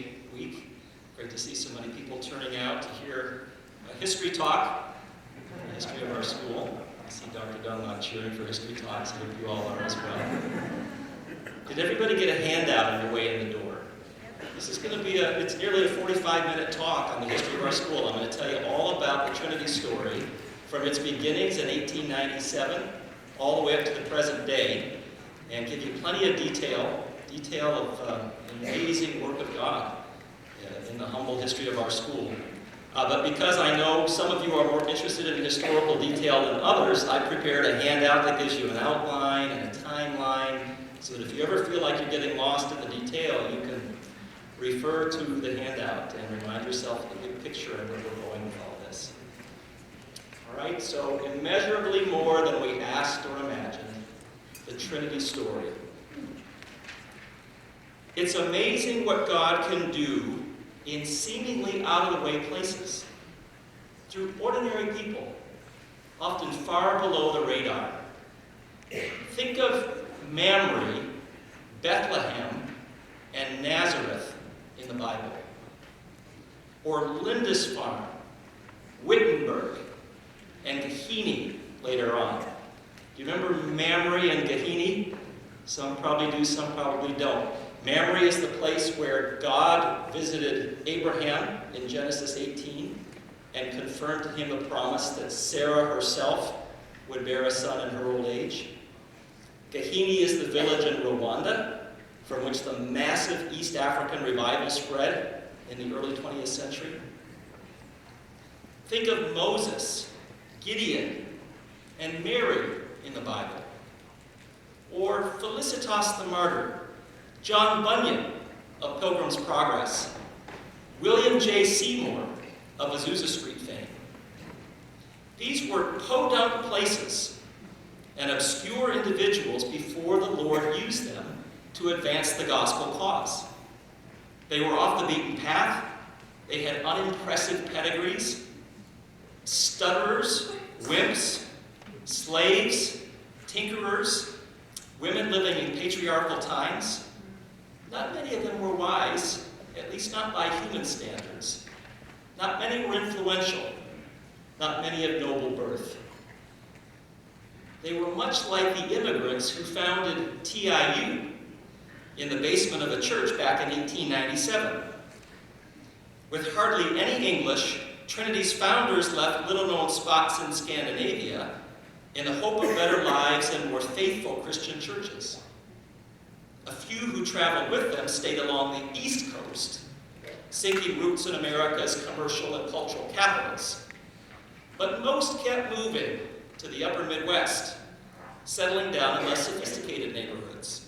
Day week. Great to see so many people turning out to hear a history talk, the history of our school. I see Dr. Dunlop cheering for history talks. I hope you all are as well. Did everybody get a handout on your way in the door? This is going to be it's nearly a 45-minute talk on the history of our school. I'm going to tell you all about the Trinity story from its beginnings in 1897 all the way up to the present day, and give you plenty of detail of an amazing work of God in the humble history of our school. But because I know some of you are more interested in historical detail than others, I prepared a handout that gives you an outline and a timeline, so that if you ever feel like you're getting lost in the detail, you can refer to the handout and remind yourself of the big picture and where we're going with all this. All right, so immeasurably more than we asked or imagined, the Trinity story. It's amazing what God can do in seemingly out-of-the-way places, through ordinary people, often far below the radar. Think of Mamre, Bethlehem, and Nazareth in the Bible. Or Lindisfarne, Wittenberg, and Gahini later on. Do you remember Mamre and Gahini? Some probably do, some probably don't. Mamre is the place where God visited Abraham in Genesis 18 and confirmed to him the promise that Sarah herself would bear a son in her old age. Gahini is the village in Rwanda from which the massive East African revival spread in the early 20th century. Think of Moses, Gideon, and Mary in the Bible. Or Felicitas the martyr, John Bunyan of Pilgrim's Progress, William J. Seymour of Azusa Street fame. These were podunk places and obscure individuals before the Lord used them to advance the gospel cause. They were off the beaten path. They had unimpressive pedigrees, stutterers, wimps, slaves, tinkerers, women living in patriarchal times. Not many of them were wise, at least not by human standards. Not many were influential, not many of noble birth. They were much like the immigrants who founded TIU in the basement of a church back in 1897. With hardly any English, Trinity's founders left little-known spots in Scandinavia in the hope of better lives and more faithful Christian churches. A few who traveled with them stayed along the East Coast, sinking roots in America's commercial and cultural capitals. But most kept moving to the upper Midwest, settling down in less sophisticated neighborhoods.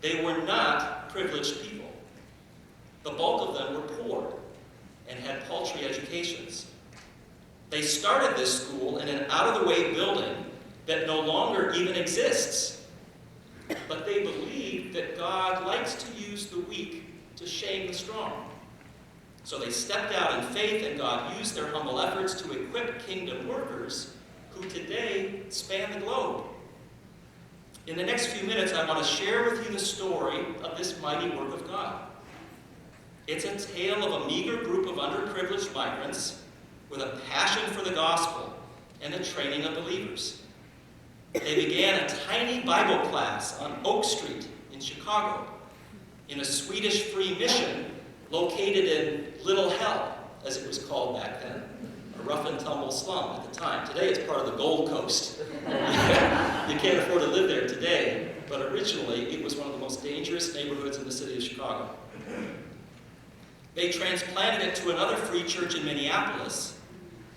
They were not privileged people. The bulk of them were poor and had paltry educations. They started this school in an out-of-the-way building that no longer even exists. But they believed that God likes to use the weak to shame the strong. So they stepped out in faith, and God used their humble efforts to equip kingdom workers who today span the globe. In the next few minutes, I want to share with you the story of this mighty work of God. It's a tale of a meager group of underprivileged migrants with a passion for the gospel and the training of believers. They began a tiny Bible class on Oak Street in Chicago, in a Swedish free mission located in Little Hell, as it was called back then, a rough and tumble slum at the time. Today it's part of the Gold Coast. You can't afford to live there today, but originally it was one of the most dangerous neighborhoods in the city of Chicago. They transplanted it to another free church in Minneapolis,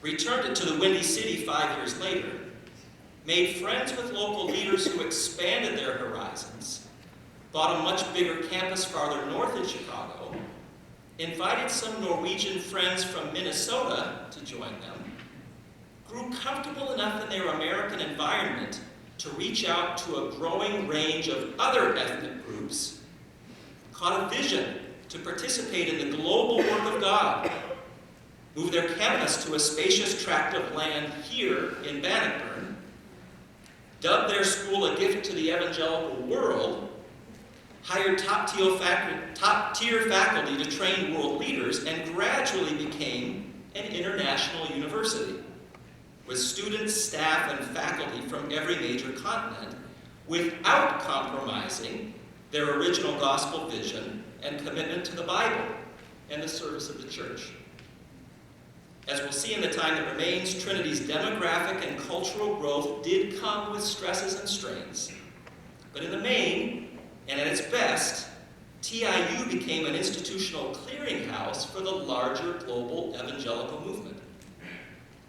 returned it to the Windy City 5 years later, made friends with local leaders who expanded their horizons, bought a much bigger campus farther north in Chicago, invited some Norwegian friends from Minnesota to join them, grew comfortable enough in their American environment to reach out to a growing range of other ethnic groups, caught a vision to participate in the global work of God, moved their campus to a spacious tract of land here in Bannockburn, dubbed their school a gift to the evangelical world, hired top-tier faculty to train world leaders, and gradually became an international university, with students, staff, and faculty from every major continent, without compromising their original gospel vision and commitment to the Bible and the service of the church. As we'll see in the time that remains, Trinity's demographic and cultural growth did come with stresses and strains. But in the main, and at its best, TIU became an institutional clearinghouse for the larger global evangelical movement.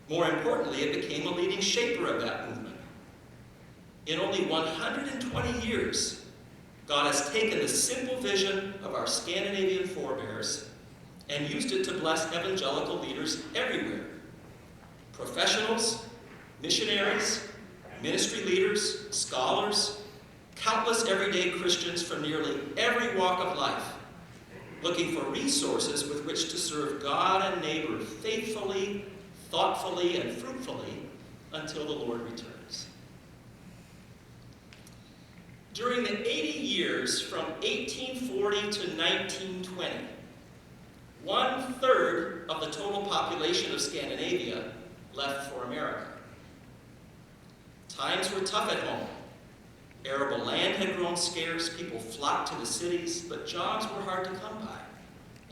More importantly, it became a leading shaper of that movement. In only 120 years, God has taken the simple vision of our Scandinavian forebears and used it to bless evangelical leaders everywhere. Professionals, missionaries, ministry leaders, scholars, countless everyday Christians from nearly every walk of life, looking for resources with which to serve God and neighbor faithfully, thoughtfully, and fruitfully until the Lord returns. During the 80 years from 1840 to 1920, 1/3 of the total population of Scandinavia left for America. Times were tough at home. Arable land had grown scarce, people flocked to the cities, but jobs were hard to come by,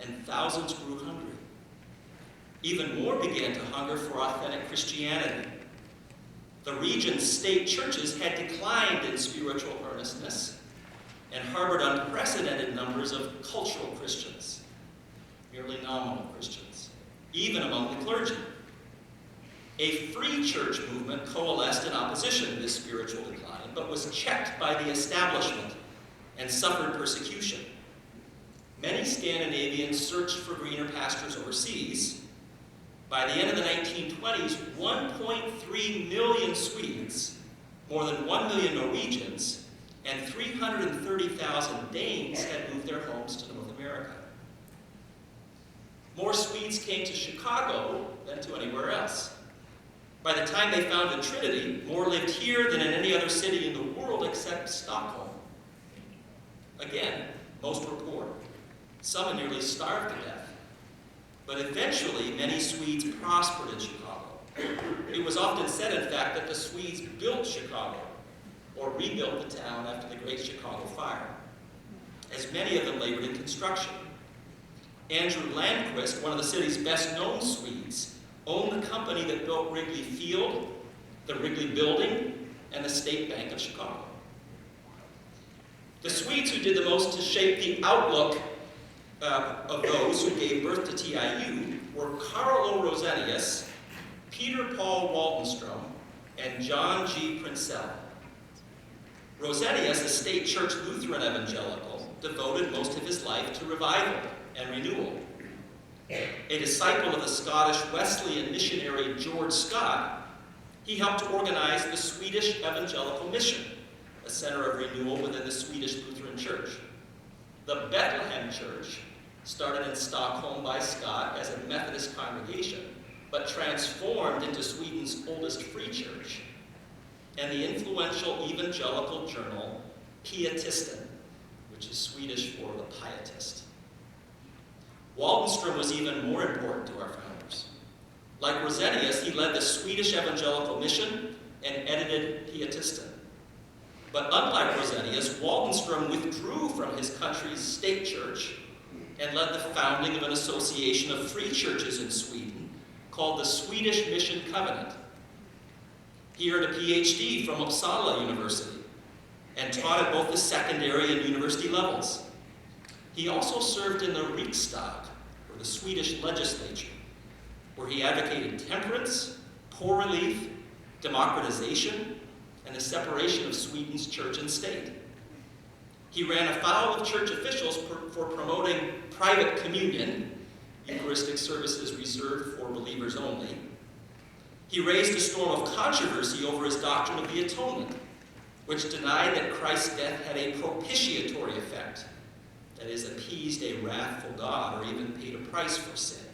and thousands grew hungry. Even more began to hunger for authentic Christianity. The region's state churches had declined in spiritual earnestness and harbored unprecedented numbers of cultural Christians, merely nominal Christians, even among the clergy. A free church movement coalesced in opposition to this spiritual decline, but was checked by the establishment and suffered persecution. Many Scandinavians searched for greener pastures overseas. By the end of the 1920s, 1.3 million Swedes, more than 1 million Norwegians, and 330,000 Danes had moved their homes to North America. More Swedes came to Chicago than to anywhere else. By the time they founded Trinity, more lived here than in any other city in the world except Stockholm. Again, most were poor. Some had nearly starved to death. But eventually, many Swedes prospered in Chicago. It was often said, in fact, that the Swedes built Chicago, or rebuilt the town after the Great Chicago Fire, as many of them labored in construction. Andrew Landquist, one of the city's best-known Swedes, owned the company that built Wrigley Field, the Wrigley Building, and the State Bank of Chicago. The Swedes who did the most to shape the outlook of those who gave birth to TIU were Carlo Rosenius, Peter Paul Waldenstrom, and John G. Prinsell. Rosenius, a state church Lutheran evangelical, devoted most of his life to revival and renewal. A disciple of the Scottish Wesleyan missionary George Scott, he helped to organize the Swedish Evangelical Mission, a center of renewal within the Swedish Lutheran Church. The Bethlehem Church, started in Stockholm by Scott as a Methodist congregation, but transformed into Sweden's oldest free church, and the influential evangelical journal Pietisten, which is Swedish for the pietist. Waldenstrom was even more important to our founders. Like Rosenius, he led the Swedish Evangelical Mission and edited Pietisten. But unlike Rosenius, Waldenstrom withdrew from his country's state church and led the founding of an association of free churches in Sweden called the Swedish Mission Covenant. He earned a PhD from Uppsala University and taught at both the secondary and university levels. He also served in the Riksdag, or the Swedish legislature, where he advocated temperance, poor relief, democratization, and the separation of Sweden's church and state. He ran afoul of church officials for promoting private communion, Eucharistic services reserved for believers only. He raised a storm of controversy over his doctrine of the atonement, which denied that Christ's death had a propitiatory effect, that is, appeased a wrathful God or even paid a price for sin.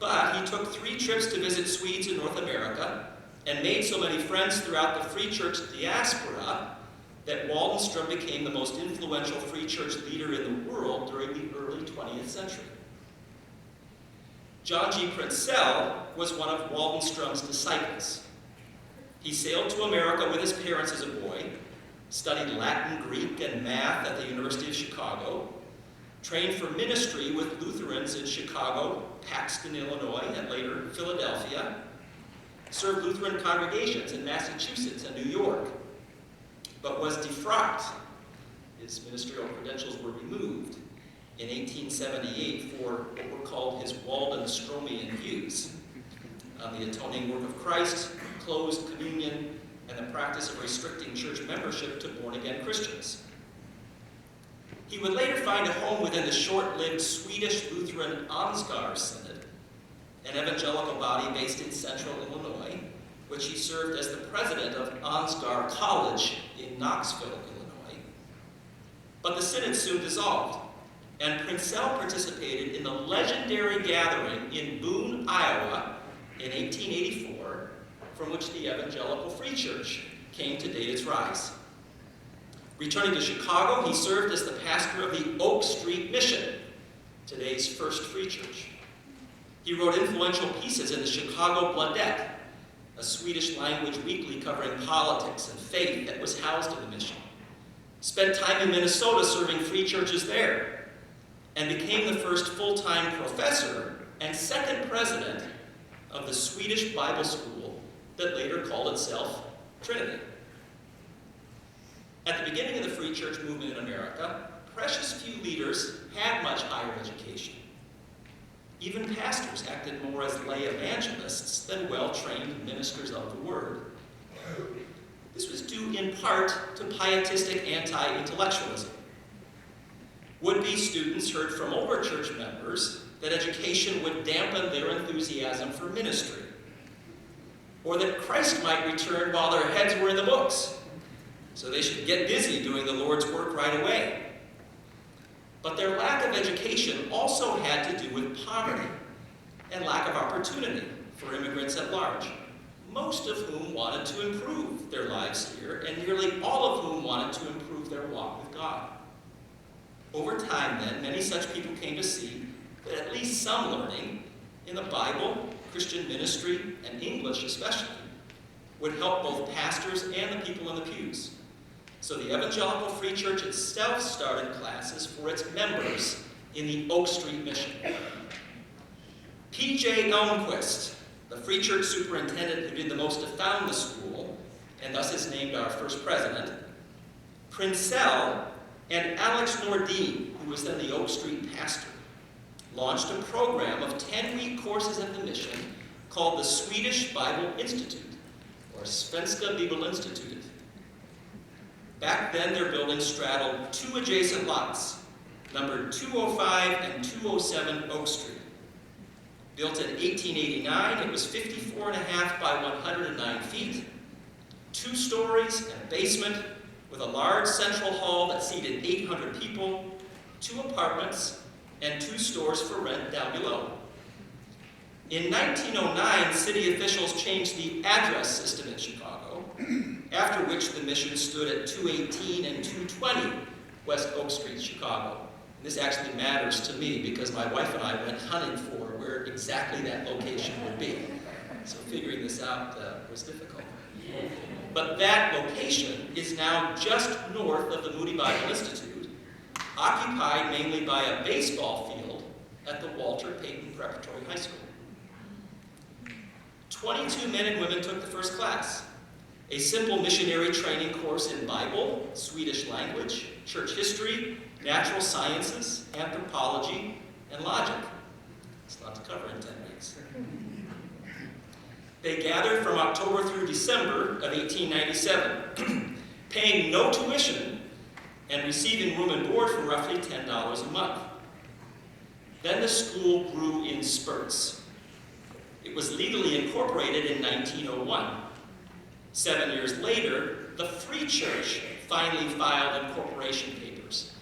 But he took 3 trips to visit Swedes in North America and made so many friends throughout the free church diaspora that Waldenstrom became the most influential free church leader in the world during the early 20th century. John G. Prinsell was one of Waldenstrom's disciples. He sailed to America with his parents as a boy, studied Latin, Greek, and math at the University of Chicago, trained for ministry with Lutherans in Chicago, Paxton, Illinois, and later Philadelphia, served Lutheran congregations in Massachusetts and New York, but was defrocked. His ministerial credentials were removed in 1878 for what were called his Waldenstromian views on the atoning work of Christ, closed communion, and the practice of restricting church membership to born-again Christians. He would later find a home within the short-lived Swedish Lutheran Ansgar Synod, an evangelical body based in central Illinois, which he served as the president of Ansgar College in Knoxville, Illinois. But the synod soon dissolved, and Prinsell participated in the legendary gathering in Boone, Iowa in 1884, from which the Evangelical Free Church came to date its rise. Returning to Chicago, he served as the pastor of the Oak Street Mission, today's First Free Church. He wrote influential pieces in the Chicago Bladet, a Swedish-language weekly covering politics and faith that was housed in the mission. Spent time in Minnesota serving free churches there, and became the first full-time professor and second president of the Swedish Bible School that later called itself Trinity. At the beginning of the free church movement in America, precious few leaders had much higher education. Even pastors acted more as lay evangelists than well-trained ministers of the word. This was due in part to pietistic anti-intellectualism. Would-be students heard from older church members that education would dampen their enthusiasm for ministry, or that Christ might return while their heads were in the books, so they should get busy doing the Lord's work right away. But their lack of education also had to do with poverty and lack of opportunity for immigrants at large, most of whom wanted to improve their lives here, and nearly all of whom wanted to improve their walk with God. Over time, then, many such people came to see that at least some learning in the Bible, Christian ministry, and English especially, would help both pastors and the people in the pews. So the Evangelical Free Church itself started classes for its members in the Oak Street Mission. P.J. Elmquist, the Free Church superintendent who did the most to found the school, and thus is named our first president, Prinsell, and Alex Nordin, who was then the Oak Street pastor, launched a program of 10-week courses at the mission called the Swedish Bible Institute, or Svenska Bibelinstitutet. Back then, their building straddled two adjacent lots, numbered 205 and 207 Oak Street. Built in 1889, it was 54.5 by 109 feet, 2 stories and a basement with a large central hall that seated 800 people, 2 apartments, and 2 stores for rent down below. In 1909, city officials changed the address system in Chicago, after which the mission stood at 218 and 220 West Oak Street, Chicago. And this actually matters to me because my wife and I went hunting for where exactly that location would be. So figuring this out was difficult. But that location is now just north of the Moody Bible Institute, occupied mainly by a baseball field at the Walter Payton Preparatory High School. 22 men and women took the first class, a simple missionary training course in Bible, Swedish language, church history, natural sciences, anthropology, and logic. It's a lot to cover in 10 weeks. They gathered from October through December of 1897, paying no tuition and receiving room and board for roughly $10 a month. Then the school grew in spurts. It was legally incorporated in 1901. 7 years later, the Free Church finally filed incorporation papers.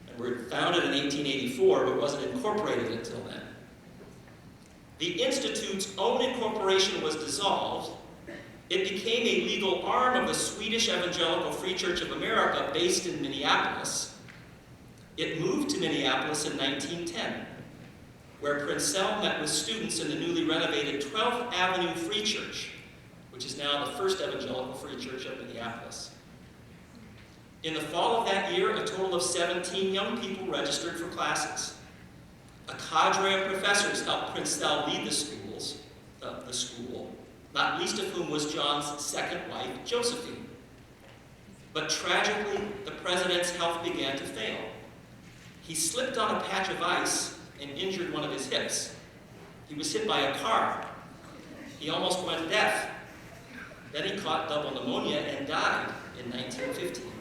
And were founded in 1884, but wasn't incorporated until then. The Institute's own incorporation was dissolved, It became a legal arm of the Swedish Evangelical Free Church of America based in Minneapolis. It moved to Minneapolis in 1910, where Prinsell met with students in the newly renovated 12th Avenue Free Church, which is now the First Evangelical Free Church of Minneapolis. In the fall of that year, a total of 17 young people registered for classes. A cadre of professors helped Prinsell lead the school, not least of whom was John's second wife, Josephine. But tragically, the president's health began to fail. He slipped on a patch of ice and injured one of his hips. He was hit by a car. He almost went deaf. Then he caught double pneumonia and died in 1915.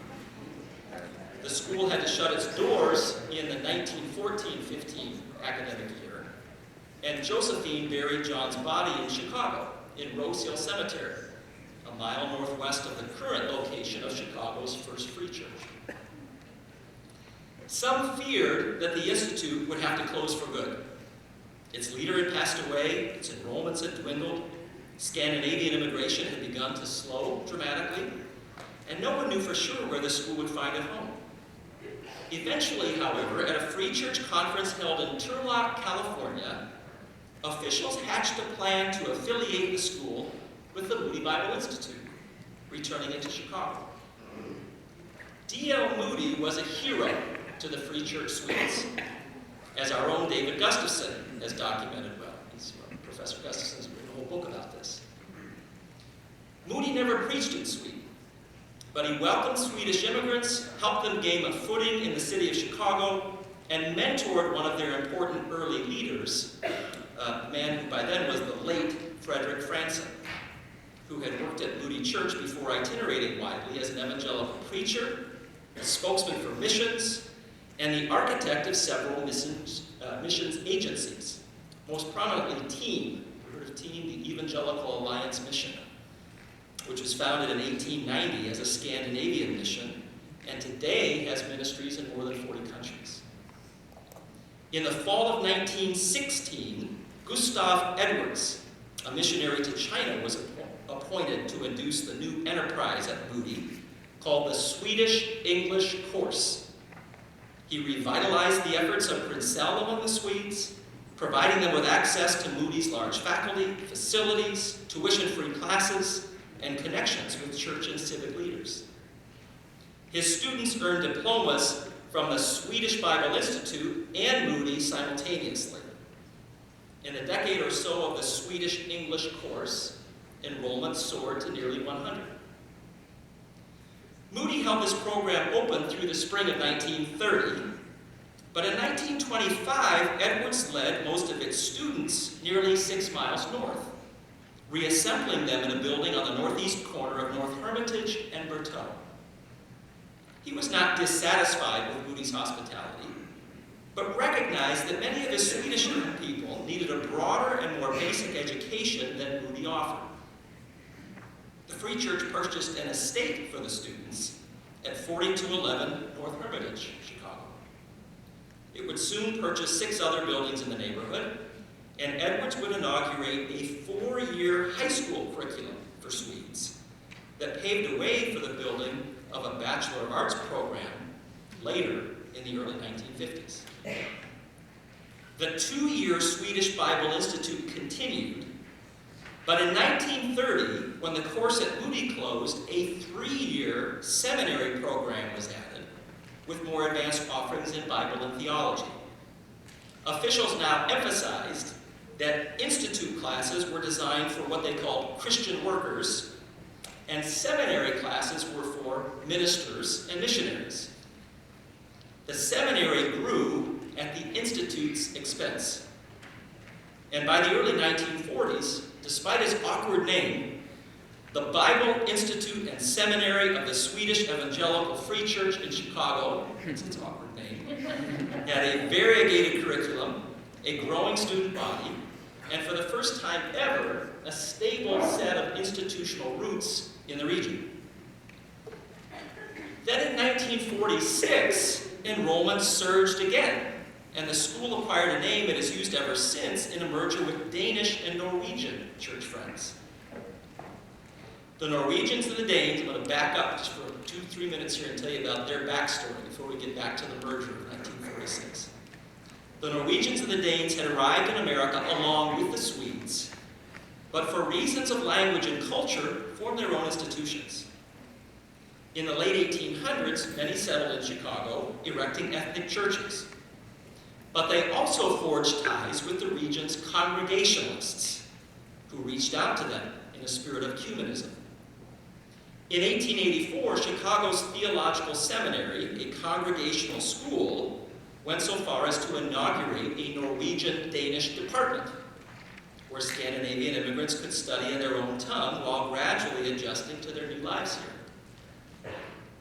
The school had to shut its doors in the 1914-15 academic year, and Josephine buried John's body in Chicago, in Rose Hill Cemetery, a mile northwest of the current location of Chicago's First Free Church. Some feared that the Institute would have to close for good. Its leader had passed away, its enrollments had dwindled, Scandinavian immigration had begun to slow dramatically, and no one knew for sure where the school would find a home. Eventually, however, at a Free Church conference held in Turlock, California, officials hatched a plan to affiliate the school with the Moody Bible Institute, returning it to Chicago. D.L. Moody was a hero to the Free Church Swedes, as our own David Gustafson has documented well. Professor Gustafson's written a whole book about this. Moody never preached in Sweden, but he welcomed Swedish immigrants, helped them gain a footing in the city of Chicago, and mentored one of their important early leaders, a man who by then was the late Frederick Franson, who had worked at Moody Church before itinerating widely as an evangelical preacher, a spokesman for missions, and the architect of several missions agencies, most prominently TEAM. You heard of TEAM, the Evangelical Alliance Mission, which was founded in 1890 as a Scandinavian mission, and today has ministries in more than 40 countries. In the fall of 1916, Gustav Edwards, a missionary to China, was appointed to induce the new enterprise at Moody called the Swedish-English Course. He revitalized the efforts of Prinsell among the Swedes, providing them with access to Moody's large faculty, facilities, tuition-free classes, and connections with church and civic leaders. His students earned diplomas from the Swedish Bible Institute and Moody simultaneously. In the decade or so of the Swedish-English course, enrollment soared to nearly 100. Moody held this program open through the spring of 1930, but in 1925, Edwards led most of its students nearly 6 miles north, reassembling them in a building on the northeast corner of North Hermitage and Berteau. He was not dissatisfied with Moody's hospitality, but recognized that many of his Swedish young people needed a broader and more basic education than Moody offered. The Free Church purchased an estate for the students at 4211 North Hermitage, Chicago. It would soon purchase 6 other buildings in the neighborhood, and Edwards would inaugurate a 4-year high school curriculum for Swedes that paved the way for the building of a Bachelor of Arts program later in the early 1950s. The 2-year Swedish Bible Institute continued, but in 1930, when the course at Moody closed, a 3-year seminary program was added with more advanced offerings in Bible and theology. Officials now emphasized that institute classes were designed for what they called Christian workers, and seminary classes were for ministers and missionaries. The seminary grew at the institute's expense. And by the early 1940s, despite its awkward name, the Bible Institute and Seminary of the Swedish Evangelical Free Church in Chicago, that's its awkward name, had a variegated curriculum, a growing student body, and for the first time ever, a stable set of institutional roots in the region. Then in 1946, enrollment surged again, and the school acquired a name it has used ever since in a merger with Danish and Norwegian church friends. The Norwegians and the Danes, I'm going to back up just for 2-3 minutes here and tell you about their backstory before we get back to the merger of 1946. The Norwegians and the Danes had arrived in America along with the Swedes, but for reasons of language and culture, formed their own institutions. In the late 1800s, many settled in Chicago, erecting ethnic churches. But they also forged ties with the region's Congregationalists, who reached out to them in a spirit of ecumenism. In 1884, Chicago's Theological Seminary, a congregational school, went so far as to inaugurate a Norwegian-Danish department, where Scandinavian immigrants could study in their own tongue while gradually adjusting to their new lives here.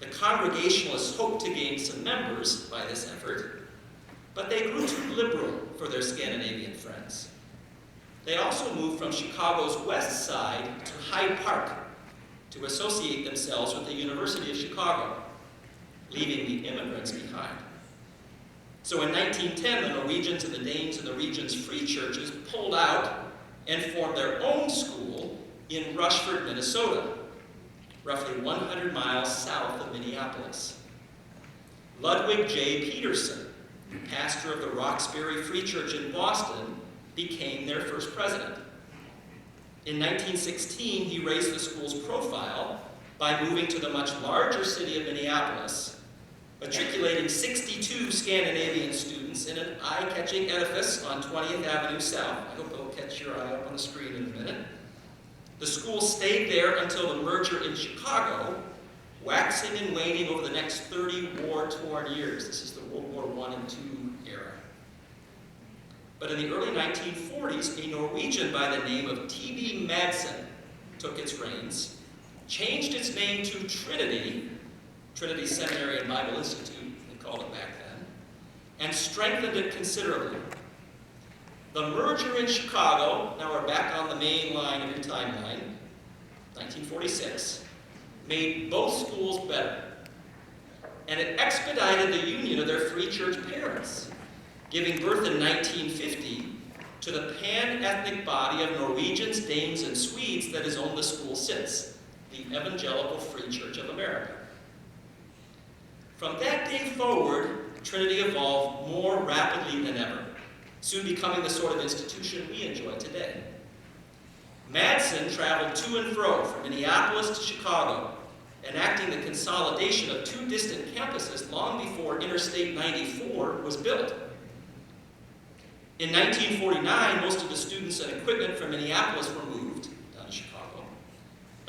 The Congregationalists hoped to gain some members by this effort, but they grew too liberal for their Scandinavian friends. They also moved from Chicago's west side to Hyde Park to associate themselves with the University of Chicago, leaving the immigrants behind. So in 1910, the Norwegians and the Danes and the region's free churches pulled out and formed their own school in Rushford, Minnesota, roughly 100 miles south of Minneapolis. Ludwig J. Peterson, pastor of the Roxbury Free Church in Boston, became their first president. In 1916, he raised the school's profile by moving to the much larger city of Minneapolis, matriculating 62 Scandinavian students in an eye-catching edifice on 20th Avenue South. I hope it'll catch your eye up on the screen in a minute. The school stayed there until the merger in Chicago, waxing and waning over the next 30 war-torn years. This is the World War I and II era. But in the early 1940s, a Norwegian by the name of T.B. Madsen took its reins, changed its name to Trinity Seminary and Bible Institute, they called it back then, and strengthened it considerably. The merger in Chicago, now we're back on the main line of your timeline, 1946, made both schools better. And it expedited the union of their free church parents, giving birth in 1950 to the pan-ethnic body of Norwegians, Danes, and Swedes that is on the school since, the Evangelical Free Church of America. From that day forward, Trinity evolved more rapidly than ever, soon becoming the sort of institution we enjoy today. Madsen traveled to and fro from Minneapolis to Chicago, enacting the consolidation of two distant campuses long before Interstate 94 was built. In 1949, most of the students and equipment from Minneapolis were moved down to Chicago.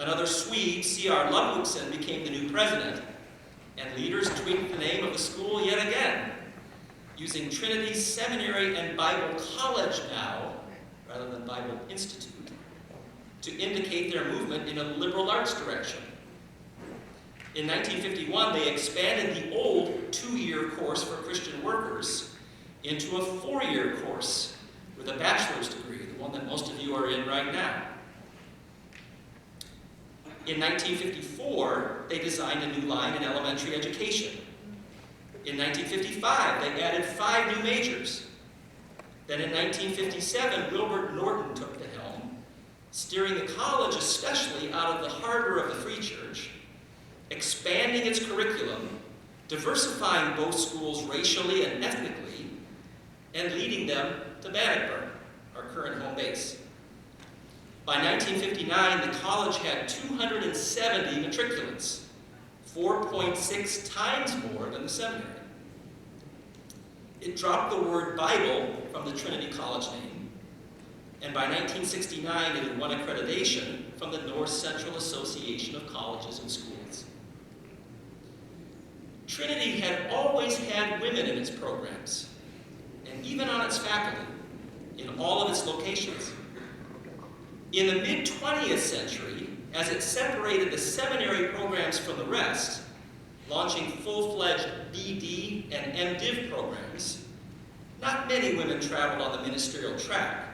Another Swede, C.R. Ludwigsen, became the new president, and leaders tweaked the name of the school yet again, using Trinity Seminary and Bible College now, rather than Bible Institute, to indicate their movement in a liberal arts direction. In 1951, they expanded the old 2-year course for Christian workers into a 4-year course with a bachelor's degree, the one that most of you are in right now. In 1954, they designed a new line in elementary education. In 1955, they added 5 new majors. Then in 1957, Wilbert Norton took the helm, steering the college especially out of the harbor of the Free Church, expanding its curriculum, diversifying both schools racially and ethnically, and leading them to Bannockburn, our current home base. By 1959, the college had 270 matriculants, 4.6 times more than the seminary. It dropped the word Bible from the Trinity College name, and by 1969, it had won accreditation from the North Central Association of Colleges and Schools. Trinity had always had women in its programs, and even on its faculty, in all of its locations. In the mid-20th century, as it separated the seminary programs from the rest, launching full-fledged BD and MDiv programs, not many women traveled on the ministerial track.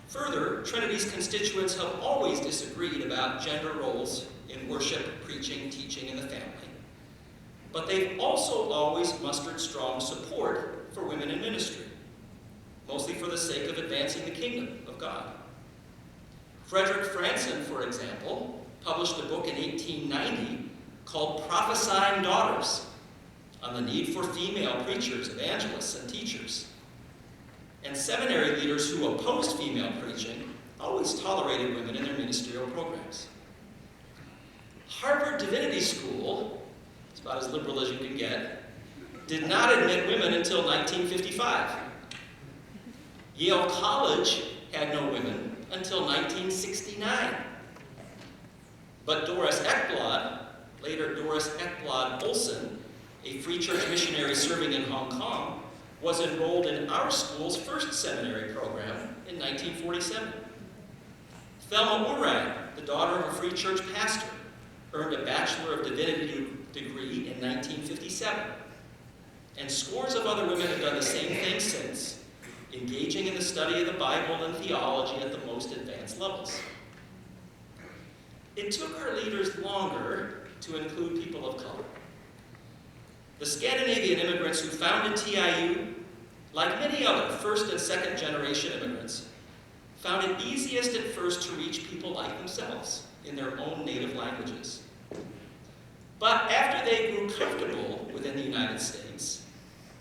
Further, Trinity's constituents have always disagreed about gender roles in worship, preaching, teaching, and the family. But they've also always mustered strong support for women in ministry, mostly for the sake of advancing the kingdom of God. Frederick Franson, for example, published a book in 1890 called Prophesying Daughters, on the need for female preachers, evangelists, and teachers. And seminary leaders who opposed female preaching always tolerated women in their ministerial programs. Harvard Divinity School, it's about as liberal as you can get, did not admit women until 1955. Yale College had no women until 1969. But Doris Ekblad, later Doris Ekblad Olson, a Free Church missionary serving in Hong Kong, was enrolled in our school's first seminary program in 1947. Thelma Urang, the daughter of a Free Church pastor, earned a Bachelor of Divinity degree in 1957. And scores of other women have done the same thing since, engaging in the study of the Bible and theology at the most advanced levels. It took our leaders longer to include people of color. The Scandinavian immigrants who founded TIU, like many other first and second generation immigrants, found it easiest at first to reach people like themselves in their own native languages. But after they grew comfortable within the United States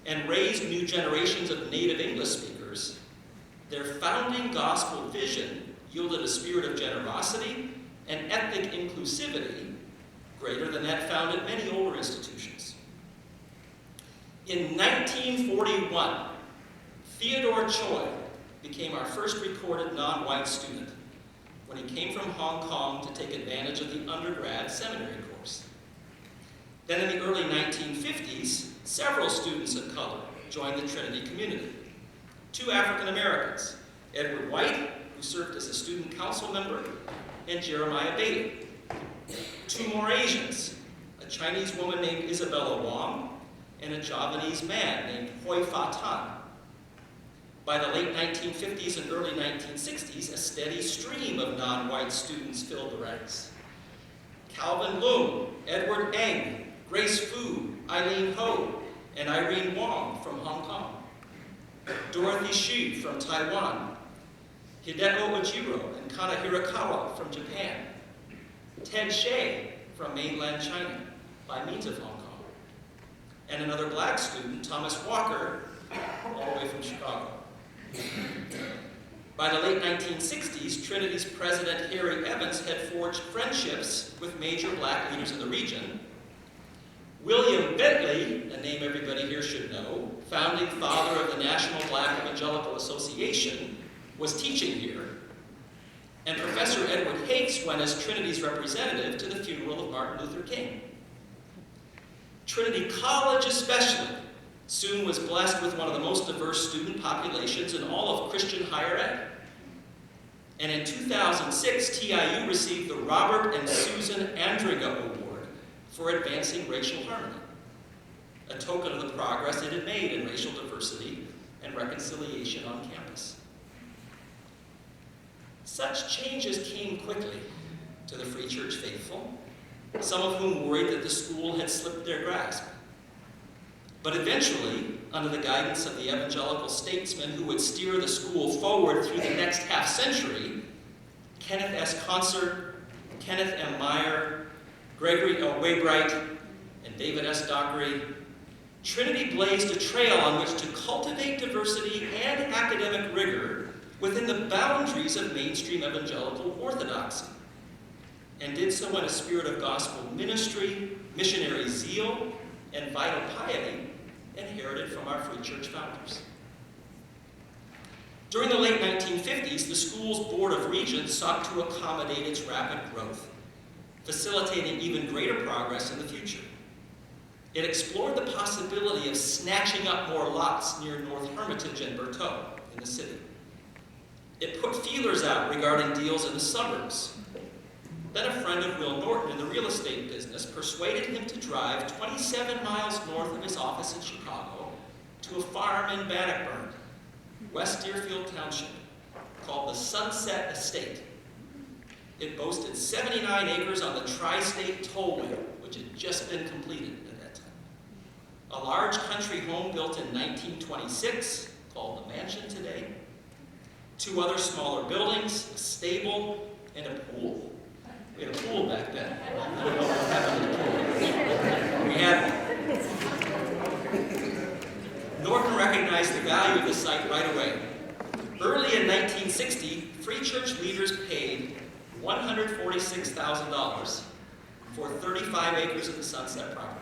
and raised new generations of native English speakers, their founding gospel vision yielded a spirit of generosity and ethnic inclusivity greater than that found at many older institutions. In 1941, Theodore Choi became our first recorded non-white student when he came from Hong Kong to take advantage of the undergrad seminary course. Then in the early 1950s, several students of color joined the Trinity community. 2 African Americans, Edward White, who served as a student council member, and Jeremiah Bailey. 2 more Asians, a Chinese woman named Isabella Wong, and a Javanese man named Hoi Fa Tan. By the late 1950s and early 1960s, a steady stream of non-white students filled the ranks. Calvin Leung, Edward Eng, Grace Fu, Eileen Ho, and Irene Wong from Hong Kong. Dorothy Shi from Taiwan. Hideko Ojiro and Kana Hirakawa from Japan. Ted Shea from mainland China by means of Hong Kong. And another black student, Thomas Walker, all the way from Chicago. By the late 1960s, Trinity's president, Harry Evans, had forged friendships with major black leaders in the region. William Bentley, a name everybody here should know, founding father of the National Black Evangelical Association, was teaching here. And Professor Edward Hakes went as Trinity's representative to the funeral of Martin Luther King. Trinity College especially soon was blessed with one of the most diverse student populations in all of Christian higher ed. And in 2006, TIU received the Robert and Susan Andringa Award for advancing racial harmony, a token of the progress it had made in racial diversity and reconciliation on campus. Such changes came quickly to the Free Church faithful, some of whom worried that the school had slipped their grasp. But eventually, under the guidance of the evangelical statesmen who would steer the school forward through the next half-century, Kenneth S. Concert, Kenneth M. Meyer, Gregory L. Waybright, and David S. Dockery, Trinity blazed a trail on which to cultivate diversity and academic rigor within the boundaries of mainstream evangelical orthodoxy, and did so in a spirit of gospel ministry, missionary zeal, and vital piety inherited from our Free Church founders. During the late 1950s, the school's Board of Regents sought to accommodate its rapid growth, facilitating even greater progress in the future. It explored the possibility of snatching up more lots near North Hermitage and Bertaux in the city. It put feelers out regarding deals in the suburbs. Then a friend of Will Norton in the real estate business persuaded him to drive 27 miles north of his office in Chicago to a farm in Bannockburn, West Deerfield Township, called the Sunset Estate. It boasted 79 acres on the Tri-State Tollway, which had just been completed at that time. A large country home built in 1926, called the Mansion today. 2 other smaller buildings, a stable, and a pool, We had a pool back then. I don't know what happened to the pool. We had. Norton recognized the value of the site right away. Early in 1960, Free Church leaders paid $146,000 for 35 acres of the Sunset property.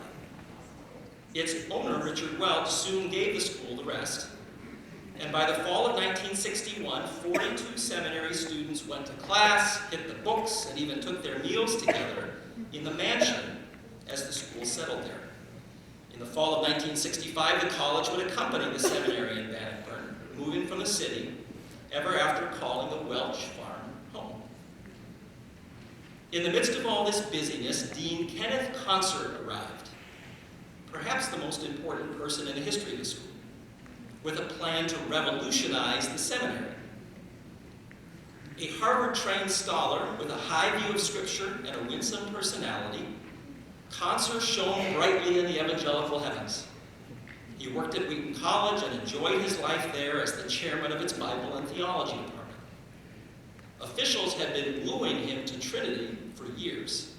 Its owner, Richard Welch, soon gave the school the rest. And by the fall of 1961, 42 seminary students went to class, hit the books, and even took their meals together in the mansion as the school settled there. In the fall of 1965, the college would accompany the seminary in Bannockburn, moving from the city, ever after calling the Welch farm home. In the midst of all this busyness, Dean Kenneth Concert arrived, perhaps the most important person in the history of the school, with a plan to revolutionize the seminary. A Harvard-trained scholar with a high view of Scripture and a winsome personality, Concert shone brightly in the evangelical heavens. He worked at Wheaton College and enjoyed his life there as the chairman of its Bible and theology department. Officials had been wooing him to Trinity for years.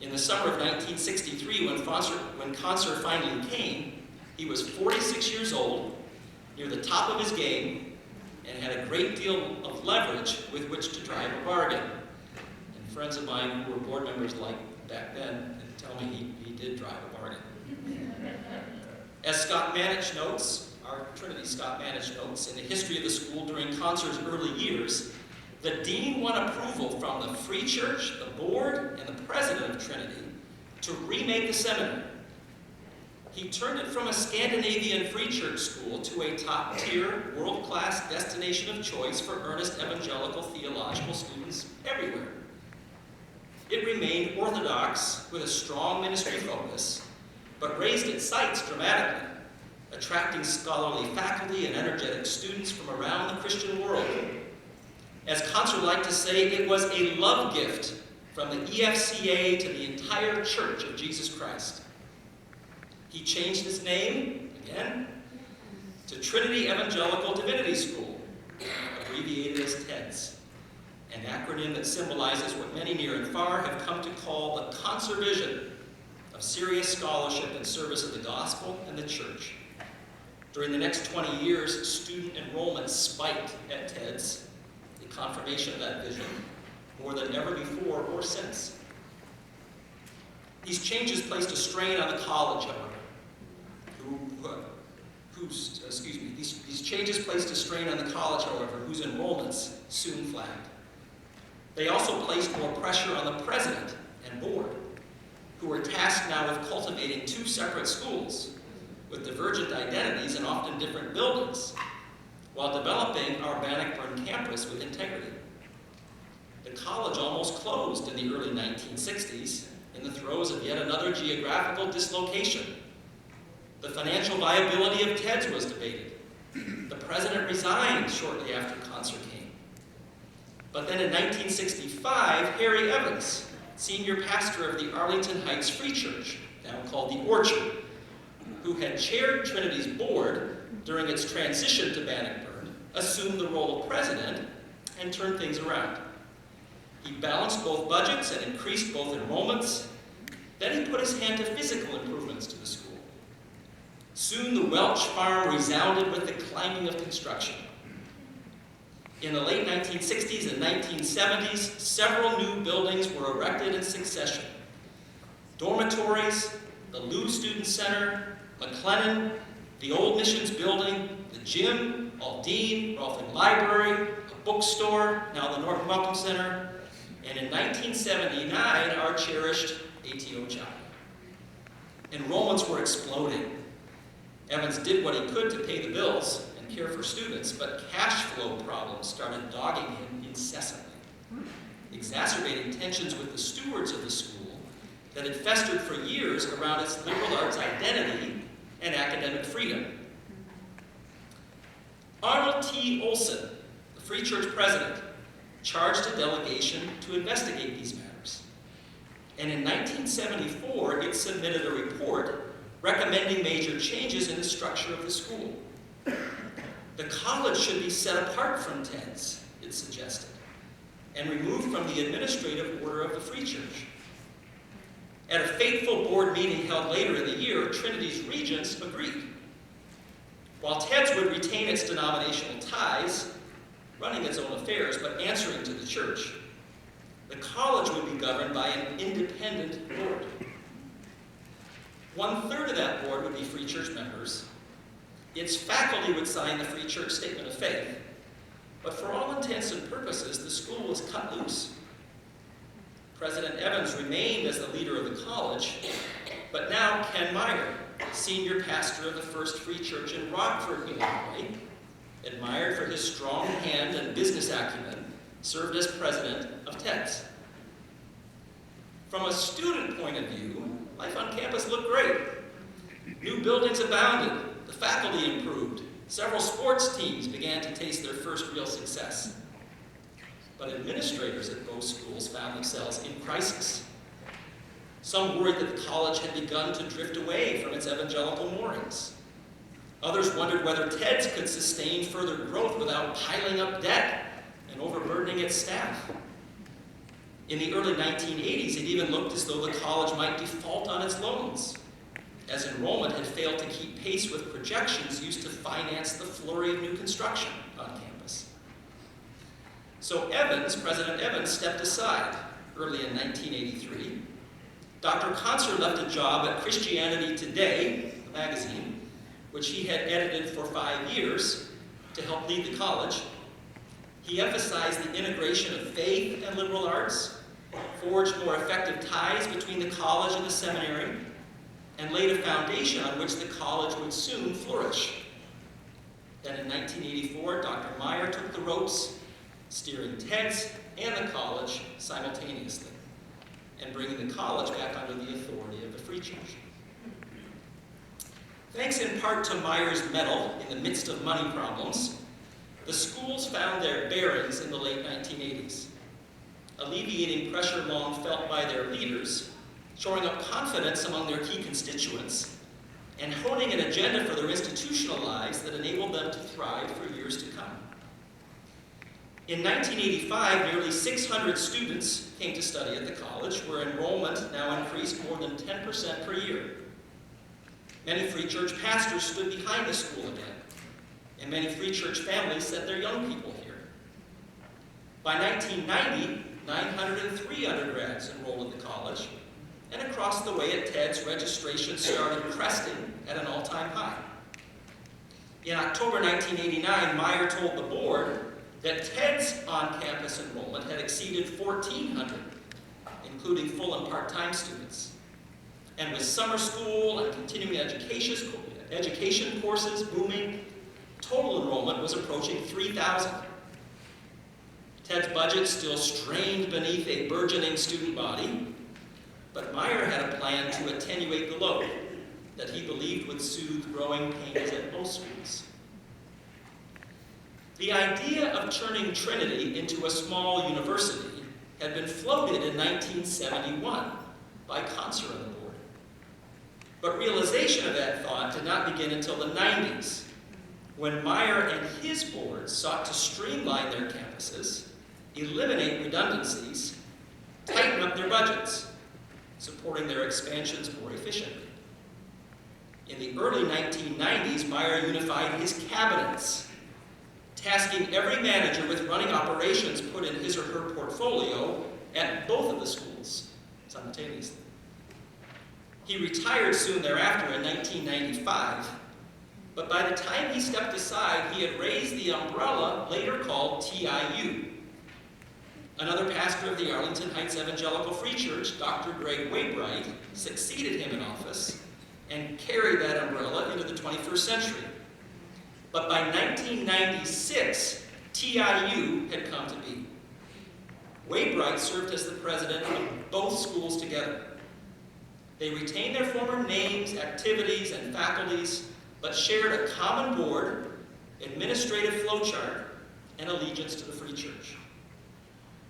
In the summer of 1963, when Concert finally came, he was 46 years old, near the top of his game, and had a great deal of leverage with which to drive a bargain. And friends of mine who were board members back then tell me he did drive a bargain. As Scott Manich notes, our Trinity Scott Manich notes, in the history of the school during Concert's early years, the dean won approval from the Free Church, the board, and the president of Trinity to remake the seminary. He turned it from a Scandinavian Free Church school to a top-tier, world-class destination of choice for earnest evangelical theological students everywhere. It remained orthodox with a strong ministry focus, but raised its sights dramatically, attracting scholarly faculty and energetic students from around the Christian world. As Concert liked to say, it was a love gift from the EFCA to the entire Church of Jesus Christ. He changed his name, again, to Trinity Evangelical Divinity School, abbreviated as TEDS, an acronym that symbolizes what many near and far have come to call the conservation of serious scholarship in service of the gospel and the church. During the next 20 years, student enrollment spiked at TEDS, a confirmation of that vision, more than ever before or since. These changes placed a strain on the college, however. These changes placed a strain on the college, however, whose enrollments soon flagged. They also placed more pressure on the president and board, who were tasked now with cultivating two separate schools with divergent identities and often different buildings, while developing our Bannockburn campus with integrity. The college almost closed in the early 1960s in the throes of yet another geographical dislocation. The financial viability of TEDS was debated. The president resigned shortly after Concert came. But then in 1965, Harry Evans, senior pastor of the Arlington Heights Free Church, now called the Orchard, who had chaired Trinity's board during its transition to Bannockburn, assumed the role of president and turned things around. He balanced both budgets and increased both enrollments. Then he put his hand to physical improvements to the school. Soon the Welch farm resounded with the clanging of construction. In the late 1960s and 1970s, several new buildings were erected in succession. Dormitories, the Lew Student Center, McLennan, the Old Missions Building, the gym, Aldine, Rolfing Library, a bookstore, now the Norton Welcome Center, and in 1979, our cherished ATO Chapel. Enrollments were exploding. Evans did what he could to pay the bills and care for students, but cash flow problems started dogging him incessantly, exacerbating tensions with the stewards of the school that had festered for years around its liberal arts identity and academic freedom. Arnold T. Olson, the Free Church president, charged a delegation to investigate these matters. And in 1974, it submitted a report recommending major changes in the structure of the school. The college should be set apart from TEDS, it suggested, and removed from the administrative order of the Free Church. At a fateful board meeting held later in the year, Trinity's regents agreed. While TEDS would retain its denominational ties, running its own affairs, but answering to the church, the college would be governed by an independent board. 1/3 of that board would be Free Church members. Its faculty would sign the Free Church Statement of Faith. But for all intents and purposes, the school was cut loose. President Evans remained as the leader of the college, but now Ken Meyer, senior pastor of the First Free Church in Rockford, Illinois, admired for his strong hand and business acumen, served as president of TEDS. From a student point of view, life on campus looked great. New buildings abounded, the faculty improved, several sports teams began to taste their first real success. But administrators at both schools found themselves in crisis. Some worried that the college had begun to drift away from its evangelical moorings. Others wondered whether TEDS could sustain further growth without piling up debt and overburdening its staff. In the early 1980s, it even looked as though the college might default on its loans, as enrollment had failed to keep pace with projections used to finance the flurry of new construction on campus. So President Evans, stepped aside early in 1983. Dr. Conser left a job at Christianity Today, the magazine, which he had edited for 5 years to help lead the college. He emphasized the integration of faith and liberal arts, forged more effective ties between the college and the seminary, and laid a foundation on which the college would soon flourish. Then in 1984, Dr. Meyer took the ropes, steering TEDS and the college simultaneously, and bringing the college back under the authority of the Free Church. Thanks in part to Meyer's mettle in the midst of money problems, the schools found their bearings in the late 1980s, alleviating pressure long felt by their leaders, shoring up confidence among their key constituents, and honing an agenda for their institutional lives that enabled them to thrive for years to come. In 1985, nearly 600 students came to study at the college, where enrollment now increased more than 10% per year. Many Free Church pastors stood behind the school again, and many Free Church families sent their young people here. By 1990, 903 undergrads enrolled in the college, and across the way at TEDS, registration started cresting at an all-time high. In October 1989, Meyer told the board that TEDS on-campus enrollment had exceeded 1,400, including full and part-time students. And with summer school and continuing education courses booming, total enrollment was approaching 3,000. TED's budget still strained beneath a burgeoning student body, but Meyer had a plan to attenuate the load that he believed would soothe growing pains at most schools. The idea of turning Trinity into a small university had been floated in 1971 by Conser on the board. But realization of that thought did not begin until the 90s, when Meyer and his board sought to streamline their campuses, eliminate redundancies, tighten up their budgets, supporting their expansions more efficiently. In the early 1990s, Meyer unified his cabinets, tasking every manager with running operations put in his or her portfolio at both of the schools simultaneously. He retired soon thereafter in 1995, but by the time he stepped aside, he had raised the umbrella later called TIU. Another pastor of the Arlington Heights Evangelical Free Church, Dr. Greg Wainwright, succeeded him in office and carried that umbrella into the 21st century. But by 1996, TIU had come to be. Wainwright served as the president of both schools together. They retained their former names, activities, and faculties, but shared a common board, administrative flowchart, and allegiance to the Free Church.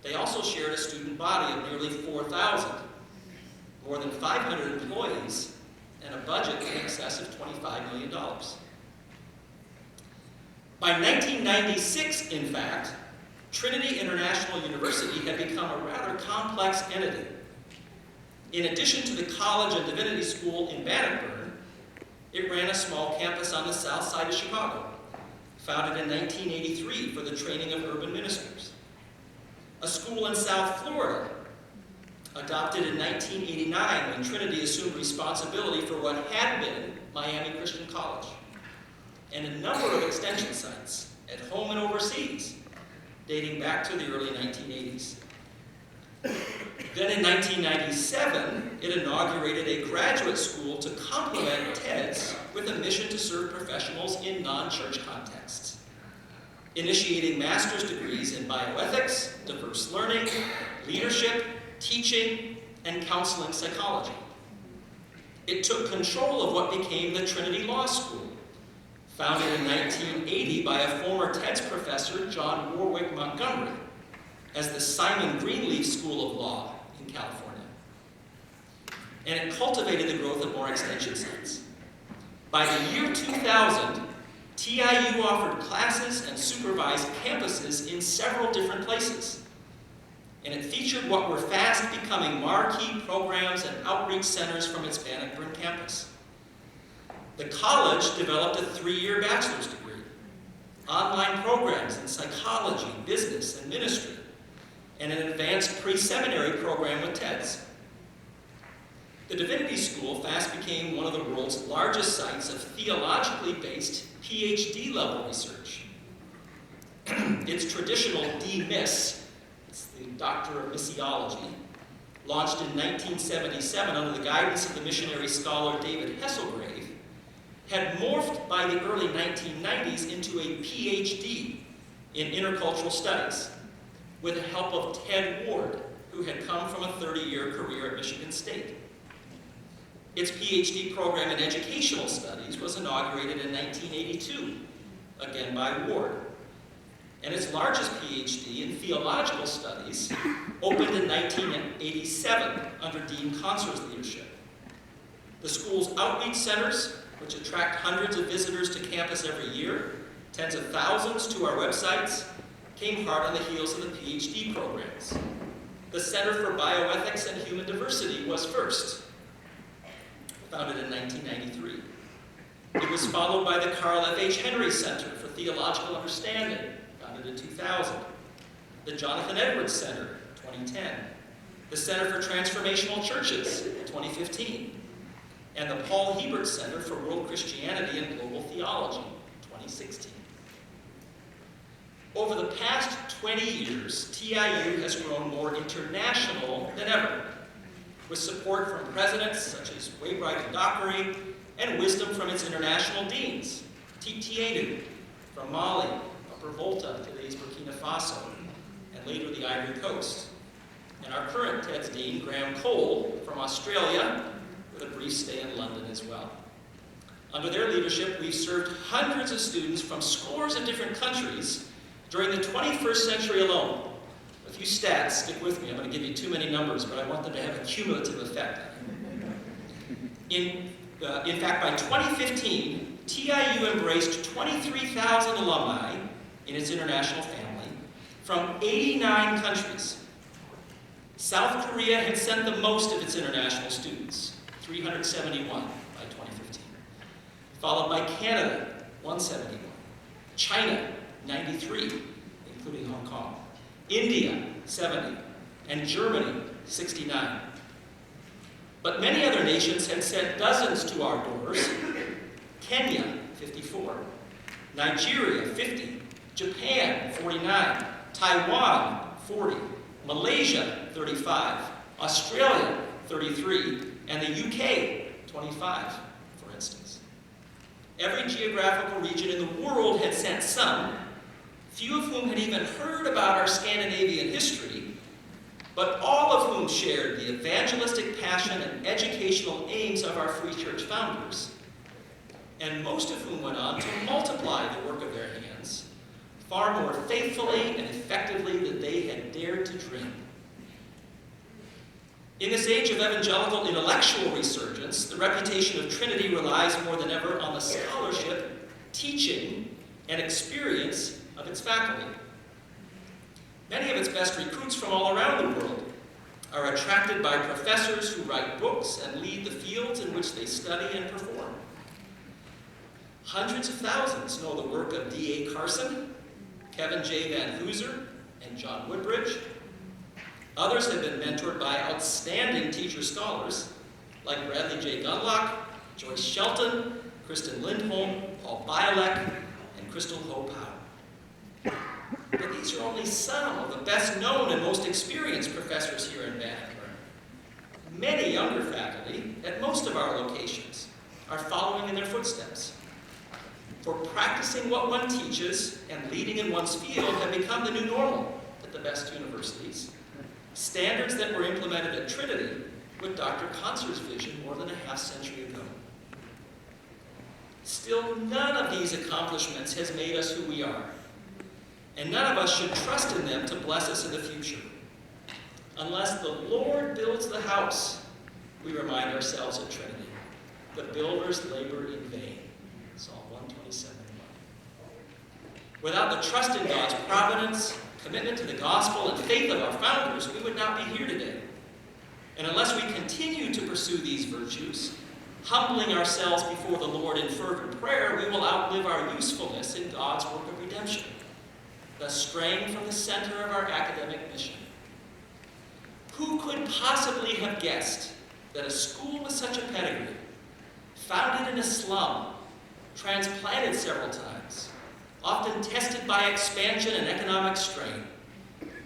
They also shared a student body of nearly 4,000, more than 500 employees, and a budget in excess of $25 million. By 1996, in fact, Trinity International University had become a rather complex entity. In addition to the college and divinity school in Bannockburn, it ran a small campus on the south side of Chicago, founded in 1983 for the training of urban ministers. A school in South Florida, adopted in 1989 when Trinity assumed responsibility for what had been Miami Christian College, and a number of extension sites at home and overseas, dating back to the early 1980s. Then in 1997, it inaugurated a graduate school to complement TEDS with a mission to serve professionals in non-church contexts, initiating master's degrees in bioethics, diverse learning, leadership, teaching, and counseling psychology. It took control of what became the Trinity Law School, founded in 1980 by a former TEDS professor, John Warwick Montgomery, as the Simon Greenleaf School of Law in California. And it cultivated the growth of more extension sites. By the year 2000, TIU offered classes and supervised campuses in several different places. And it featured what were fast becoming marquee programs and outreach centers from its Bannockburn campus. The college developed a 3-year bachelor's degree, online programs in psychology, business, and ministry, and an advanced pre-seminary program with TEDS. The Divinity School fast became one of the world's largest sites of theologically based PhD-level research. Its traditional D.Miss, it's the Doctor of Missiology, launched in 1977 under the guidance of the missionary scholar David Hesselgrave, had morphed by the early 1990s into a PhD in intercultural studies with the help of Ted Ward, who had come from a 30-year career at Michigan State. Its PhD program in educational studies was inaugurated in 1982, again by Ward. And its largest PhD in theological studies opened in 1987 under Dean Consor's leadership. The school's outreach centers, which attract hundreds of visitors to campus every year, tens of thousands to our websites, came hard on the heels of the PhD programs. The Center for Bioethics and Human Diversity was first, founded in 1993. It was followed by the Carl F. H. Henry Center for Theological Understanding, founded in 2000. The Jonathan Edwards Center, 2010. The Center for Transformational Churches, 2015. And the Paul Hebert Center for World Christianity and Global Theology, 2016. Over the past 20 years, TIU has grown more international than ever, with support from presidents such as Wainwright and Dockery, and wisdom from its international deans, Tienu from Mali, Upper Volta, today's Burkina Faso, and later the Ivory Coast, and our current TEDS dean, Graham Cole, from Australia, with a brief stay in London as well. Under their leadership, we've served hundreds of students from scores of different countries during the 21st century alone. A few stats, stick with me, I'm going to give you too many numbers, but I want them to have a cumulative effect. In fact, by 2015, TIU embraced 23,000 alumni in its international family from 89 countries. South Korea had sent the most of its international students, 371 by 2015, followed by Canada, 171, China, 93, including Hong Kong, India, 70, and Germany, 69. But many other nations had sent dozens to our doors. Kenya, 54, Nigeria, 50, Japan, 49, Taiwan, 40, Malaysia, 35, Australia, 33, and the UK, 25, for instance. Every geographical region in the world had sent some, few of whom had even heard about our Scandinavian history, but all of whom shared the evangelistic passion and educational aims of our Free Church founders, and most of whom went on to multiply the work of their hands far more faithfully and effectively than they had dared to dream. In this age of evangelical intellectual resurgence, the reputation of Trinity relies more than ever on the scholarship, teaching, and experience of its faculty. Many of its best recruits from all around the world are attracted by professors who write books and lead the fields in which they study and perform. Hundreds of thousands know the work of D.A. Carson, Kevin J. Van Hooser, and John Woodbridge. Others have been mentored by outstanding teacher-scholars like Bradley J. Gunlock, Joyce Shelton, Kristen Lindholm, Paul Bialek, and Crystal Ho Powell. But these are only some of the best-known and most experienced professors here in Vancouver. Many younger faculty at most of our locations are following in their footsteps. For practicing what one teaches and leading in one's field have become the new normal at the best universities, standards that were implemented at Trinity with Dr. Conser's vision more than a half-century ago. Still, none of these accomplishments has made us who we are, and none of us should trust in them to bless us in the future. Unless the Lord builds the house, we remind ourselves at Trinity, the builders labor in vain. Psalm 127:1. Without the trust in God's providence, commitment to the gospel, and faith of our founders, we would not be here today. And unless we continue to pursue these virtues, humbling ourselves before the Lord in fervent prayer, we will outlive our usefulness in God's work of redemption, thus straying from the center of our academic mission. Who could possibly have guessed that a school with such a pedigree, founded in a slum, transplanted several times, often tested by expansion and economic strain,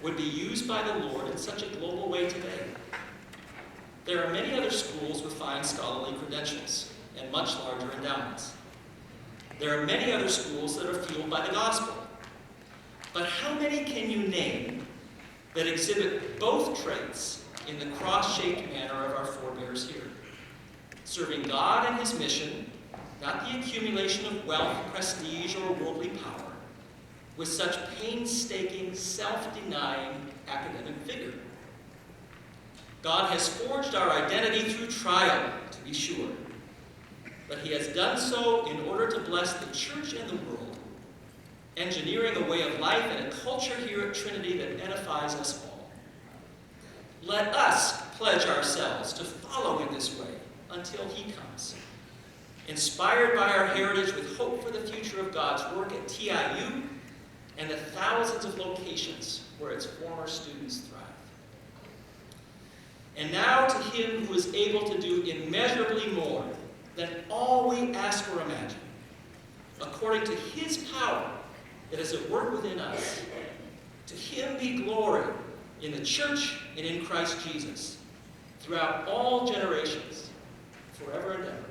would be used by the Lord in such a global way today? There are many other schools with fine scholarly credentials and much larger endowments. There are many other schools that are fueled by the gospel. But how many can you name that exhibit both traits in the cross-shaped manner of our forebears here? Serving God and his mission, not the accumulation of wealth, prestige, or worldly power, with such painstaking, self-denying academic vigor. God has forged our identity through trial, to be sure, but he has done so in order to bless the church and the world, engineering a way of life and a culture here at Trinity that edifies us all. Let us pledge ourselves to follow in this way until he comes, inspired by our heritage with hope for the future of God's work at TIU and the thousands of locations where its former students thrive. And now to him who is able to do immeasurably more than all we ask or imagine, according to his power that is at work within us, to him be glory in the church and in Christ Jesus, throughout all generations, forever and ever.